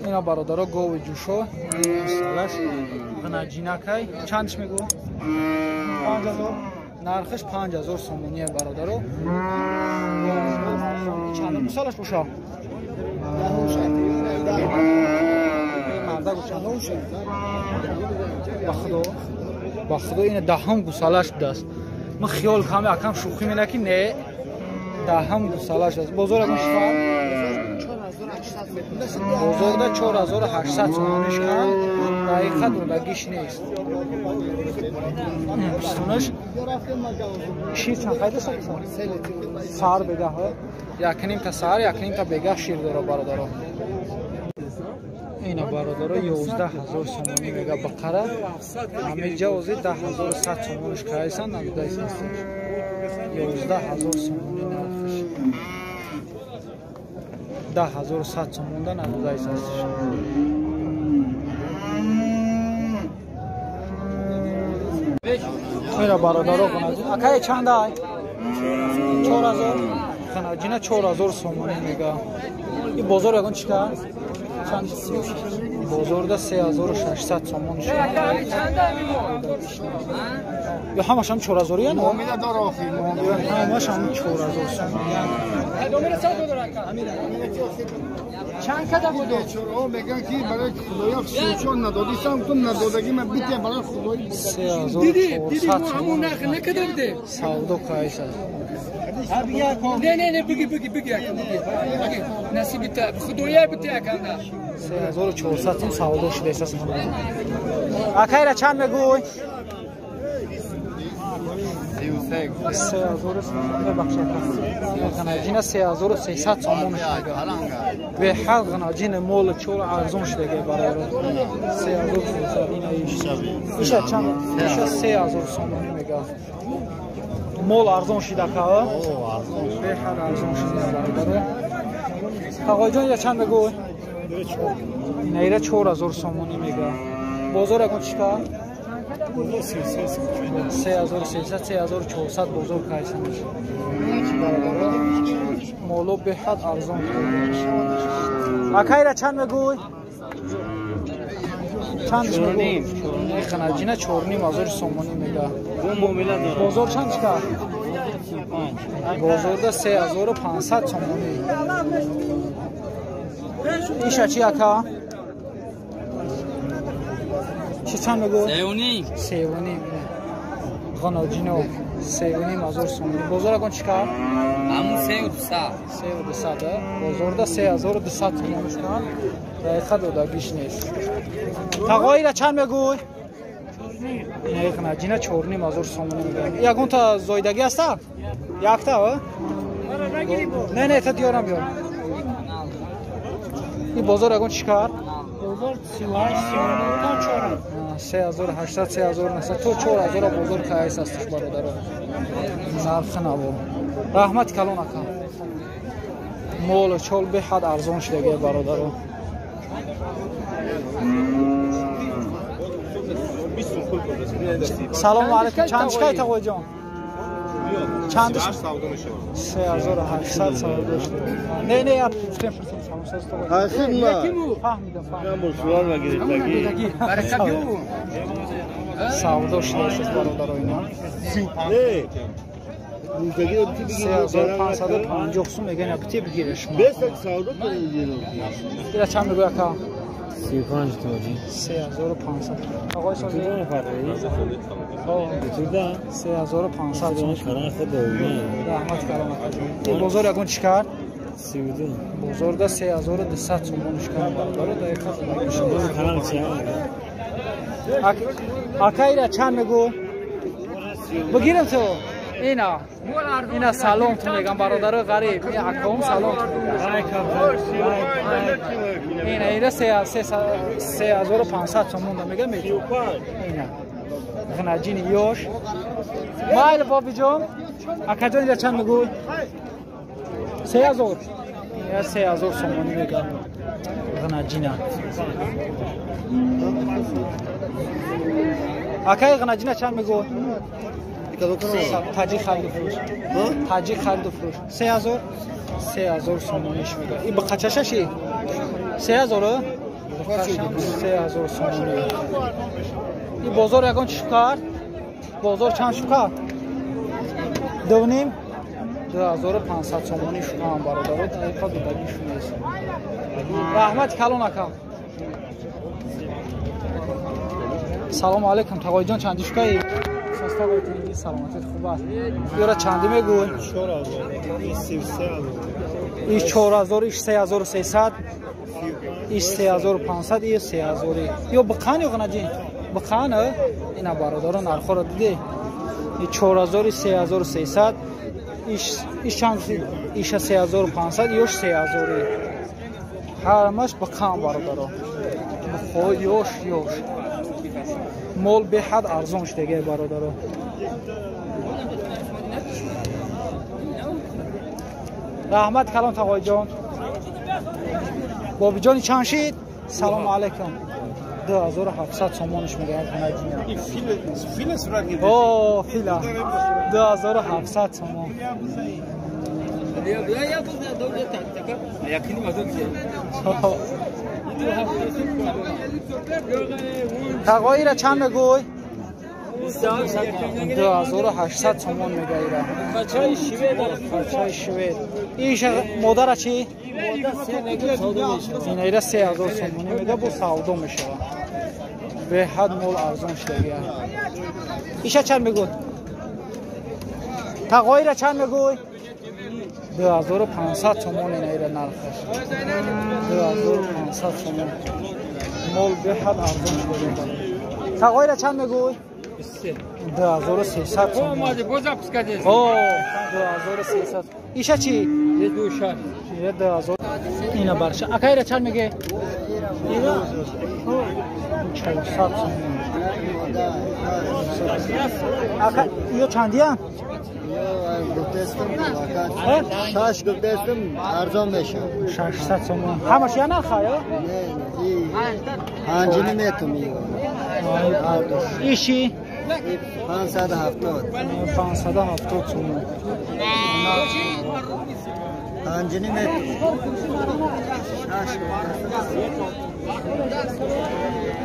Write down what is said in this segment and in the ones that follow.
اینا برادرها گاو جوشو سالش غنجینکای چندش میگو 5000 نرخش 5000 سومونیه برادرها چند سالش بوشا مردا گوشا با خدا این دهم گوسالش دست من خیال کنم یکم شوخی می‌کنم که نه دهم گوسالش است بزرگش فهم بزرگ 4800 تومانش کنم دقیقا درگیش نیست پستونش شیر چند خیلی سار بگه ها یکنیم تا سار یکنیم تا بگه شیر داره برادارا اینا برادارا 11000 تومانی میگه بقره همه جوازی 10100 تومانش کایسن نمیدایسن 11000 تومانی نرخش 10100 توماندن نمیدایسن میرا برادارا کنه اکای چند های 4000 خناجینه 4000 تومانی میگه این بازار یکون چیکار چند بزرگ 3600 تومان شد یا همش هم 4000 یا نه امید داره همش هم 4000 چند کدا بوده چرا میگن که برای خدایا سوچون ندادی سام تو ندادگی من بیت برای خدایی 3400 همون نکدم ده سودا کایش نه بگی نصیب تا خدایا بیت کنه 3400 این سودا شده اساس اخیرا چند میگوی 3000 غناجین 3300 تومان شده به حال غناجین مول چور ارزون شده برای 3300 ایش چند ایش 3000 تومان میگه مول ارزون شده که به حال ارزون شده برای آقای جان یا چند میگوی نیره 4000 تومانی میگه بازار اگه چیکار 3300 3400 بزرگ کایسنش مولو به حد ارزان اکایرا چند میگوی چند میگوی خناجینه 4500 تومانی میگه بزرگ چند چیکار بزرگ 3500 تومانی ایشا چی اکا چی چند میگو؟ سیونی غناجینو 3500 تومانی بزرگ اون چیکار؟ همون 3200 بزرگ 3200 تومانی چیکار؟ دقیقا دادگیش نیست تقایی را چند میگوی؟ نه غناجینه 4500 تومانی میگه یکون تا زایدگی هستا؟ یک تا نه تا دیارم بیار این بازار اگون چیکار؟ بازار 3800 3900 تو 4000 بزرگ کایس هستش برادر نرخ نبود رحمت کلون اکا مول چول به حد ارزون شده برادر سلام علیکم چند شکای تقوی جان چند 3800 سودا شده نه یا پوستم فهمیدم سوال بگیرید بگی سودا شده است برادر اینا 3550 سوم میگن اپتی بگیرش ما بس سودا کنید دیگه چند میگه کا 35 تومانی 3500 آقای سوزی بتودا 3500 تومانی خران خود دومی رحمت کلام این بزرگ اگون چیکار 32 بزرگ 3200 تومانش کنه برادر دقیقاً خران چه اکایرا چند میگو بگیرم تو اینا سلام تو میگم برادر غریب این اکاون سلام تو میگم اینا 3500 تومان میگم اینا غناجین یوش مایل بابی جان اکا جان چند میگو 3000 یا 3000 تومانی میگم غناجینا اکای غناجینا چند میگو تاجی خرید فروش تاجی خرید فروش 3000 تومانیش میگه این به قچششی 3000 3000 сомон. این بازار یکان چی کرد؟ بازار چند شو کرد؟ 2.5 2500 سومانی شو هم برادر دقیقا دیدگی شو نیست. رحمت کلان اکم. سلام علیکم تقای جان چندی شو کهی؟ سستا بایدی سلامتت خوب است. یورا چندی میگوی؟ 4000 ایش 4000 ایش 3300 ایش 3500 ایش 3000 یا بخانی یا غنجی؟ بخانه اینا برادران نرخ را دیدی 4000 3300 ایش چند ایش 3500 ایش 3000 همش بخان برادران بخو یوش مول به حد ارزان شده برادران رحمت کلام تقای جان بابی جانی چند شید سلام علیکم 2700 سومانش میگه این فیل صورت اوه فیلا 2700 سومان تقایی را چند میگوی 2800 سومان میگه ایرا بچه شوید ایش مادر چی؟ این ایرا 3000 سومانی میگه بو سعودا میشه به حد مول ارزان شده ایشا چند میگوی؟ تقایی را چند میگوی؟ 2500 سومان این ایرا نرخش 2500 سومان مول به حد ارزان شده تقایی را چند میگوی؟ 2300 سومان اوه 2300 ایشا چی؟ 2000 اینا برشه اکایی را چند میگه؟ اینا 400 سومان اکا ایو چندی هم؟ شاش گفتم ارزان میشه 600 سومان همش یا نخواه یا؟ پنجینی میتونم ایشی؟ 570 سومان پنجینی میتونم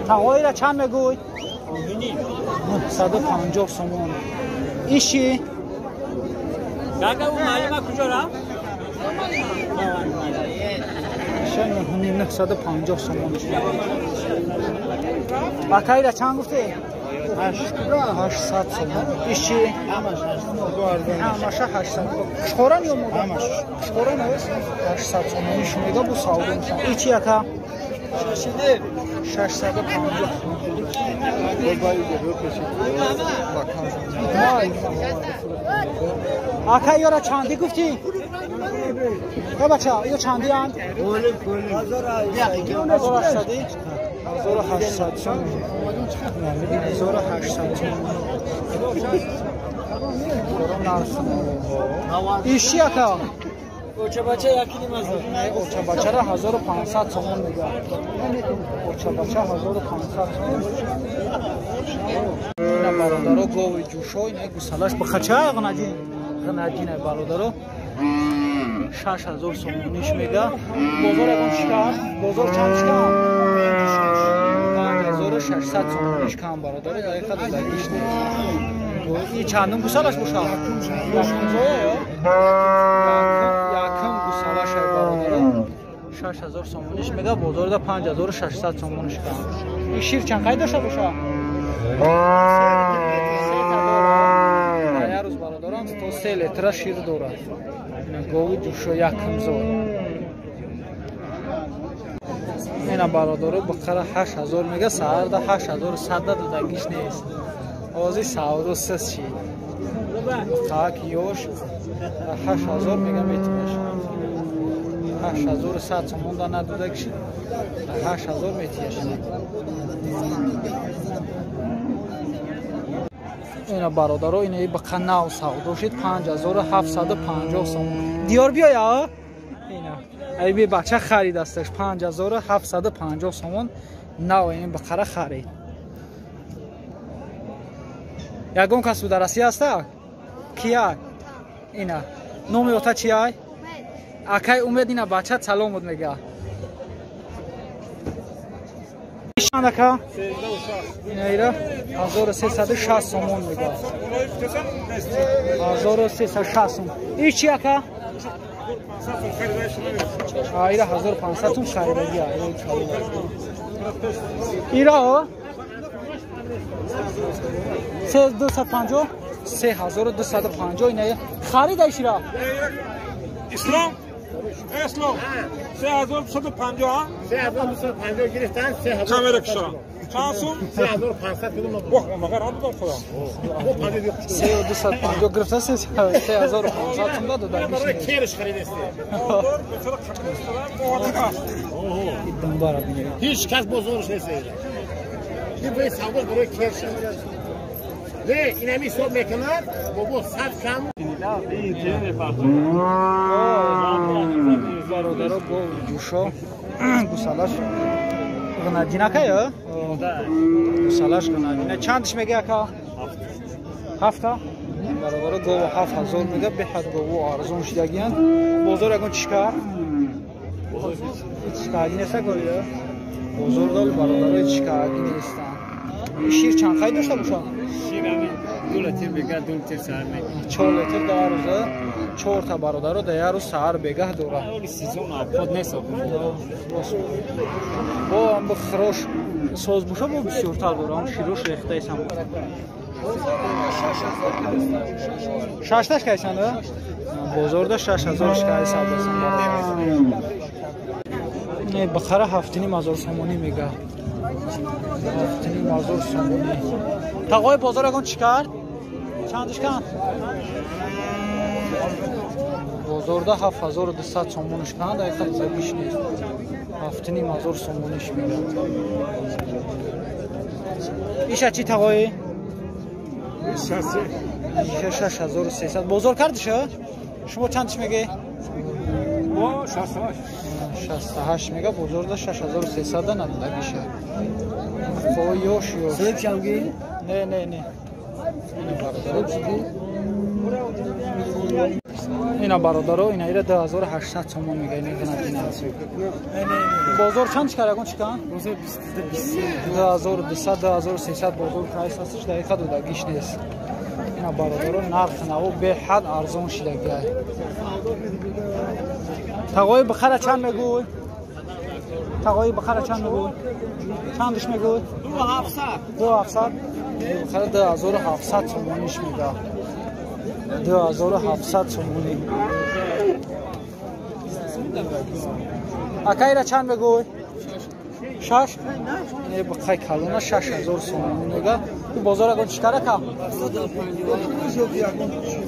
تقایی را چند میگوی؟ 950 سومان ایشی؟ کاکا اون معلومه کجا رفت؟ شنو 950 سومان اکایی را چند گفتی؟ 800 سومان ایشی؟ همش 800 شخورن یا مورد؟ شخورن هست؟ 800 سومانیش میگه بو سعوده میشن ایچی اکا؟ 650 اکا یورا چندی گفتی؟ یا بچه یا چندی هم؟ 1800 سومان 1800 سومان ایشی اکا؟ اوچه بچه یکی نیم از اوچه بچه را 1500 سومان میگه اوچه بچه 1500 سومان اینا برادرها گوی جوشوی نه گوسالش بخچه های غنجین نه برادرها 6000 سومانیش میگه بازار اگون شکم بازار چند شکم 5600 سومانیش کم برادره دقیقه دلگیش نیست این چندم گوسالش باشه؟ یکم گوسالش برادره 6000 سومانیش میگه بازار ده 5600 سومانیش کم این شیر چند قید داشته باشه؟ 3 روز برادران تو 3 لیتر شیر داره گوی جوشو یکم زور اینا برادره بقره 8000 میگه سهر ده 8100 دادگیش نیست آوازی سعود سس چی خاک یوش 8000 میگه میتونش 8100 سومون ده ندادگیش 8000 میتیش اینا برادرها اینه بقره نو سعود شد 5750 سومون دیار بیا یا اینا ای بی بچه خرید استش 5750 سومون نو این بقره خرید یگون کس در رسی هسته؟ کیا؟ اینا نومی اوتا چی های؟ اکای اومد اینا بچه سلام بود میگه Anaka. Neyra 1360 somon میگه. 1360 سوم. ایچی اکا؟ ایرا 1500 سوم خریدگی ایرا 3250 3250 اینه خریدش را اسلام 3250 3250 گرفتن 3000 کامera کشا چند سوم 3500 کدوم واه مگر هم دادم خدا 3250 گرفته 3500 سوم داد برای کیرش خریدسته دنبال بگیره هیچ کس بزرگش نیست این باید سوار برای کیرش نه این همی صبح میکنن بابا 100 کم برادرها با جوشا گوسالاش غنادینه که یا؟ گوسالاش غنادینه چندش میگه اکا؟ هفته؟ برادرها گوه 7000 میگه به حد گوه آرزون شدگیان بزرگ اگون چیکار؟ چیکاری نیسته گویه؟ بزرگ دال برادرها چیکاری نیستن شیر چند خواهی داشته باشم؟ شیر همین 2 لیتر بگه 2 لیتر سهر میگه 4 لیتر در روزه 4 تا برادر رو در روز سهر بگه دوره اولی سیزون خود نیست با هم بخروش ساز بوشه با بسیارتر دوره هم شیروش ریخته ایسان ششتش که ایسانده؟ بزرده 6000 که ایسان بخره 7500 سومونی میگه 7500 سومونی تقوی بازار اگون چی کرد؟ چندش کن؟ بازارده 7200 سومونش کن دقیقا زبیش نیست 7500 سومونش میگه ایشه چی تقوی؟ 6300 بازار کردشه؟ شما چندش میگه؟ 68 میگه بزرگه 6300 ندادگیشه فویوش یوش سلب شمگی؟ نه اینا برادرها اینا ایره 2800 تومان میگه اینه غنادینه بازار چند چکر اگون چکن؟ بازار 2200 2300 بازار پرایس هستش دقیقه دودگیش نیست اینا برادرها نرخ نو به حد ارزون شدگیه تقوی بخره چند میگوی؟ تقوی بخره چند میگوی؟ چندش میگوی؟ 2700 بخره 2700 تومانیش میگه 2700 تومانی اکایی را چند میگوی؟ 6 اینه بخای کلونه 6000 تومانی میگه این بازار اگه چکره کم؟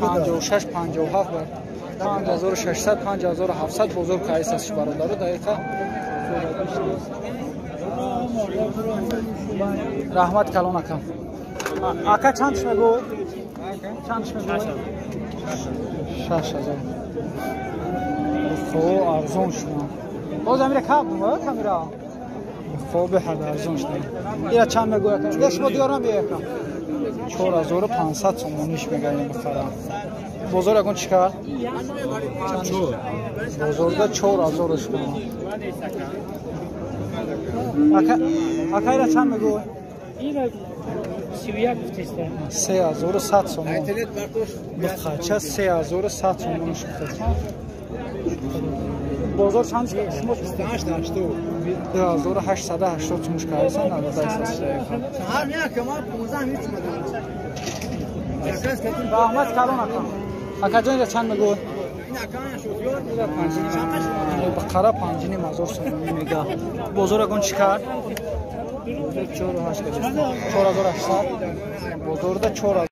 56 57 بر 5600 5700 بزرگ کایس است برادر دقیقه رحمت کلون اکم اکا چندش میگوی؟ چندش میگوی؟ 6000 خوب ارزون شما باز امیره کب دومه کمیرا خوب به حد ارزون شما ایره چند میگوی اکم؟ یه شما دیارم بیه اکم 4500 تومانیش میگه این بخرم بزرگ اگون چی کرد؟ بزرگه 4000 شما اکایی را چند میگوی؟ این 31 گفتیسته 3100 تومان بخرچه 3100 تومانش گفته بازار چند شما 2880 تومانش که هستن نداده ایساس هر نه کمار 15 نیست رحمت کلون اکم اکا جان را چند میگوی؟ این اکان شوفیور بخره 5500 تومانی میگه بازار اگون چی کرد؟ 4800 بزرگ 4000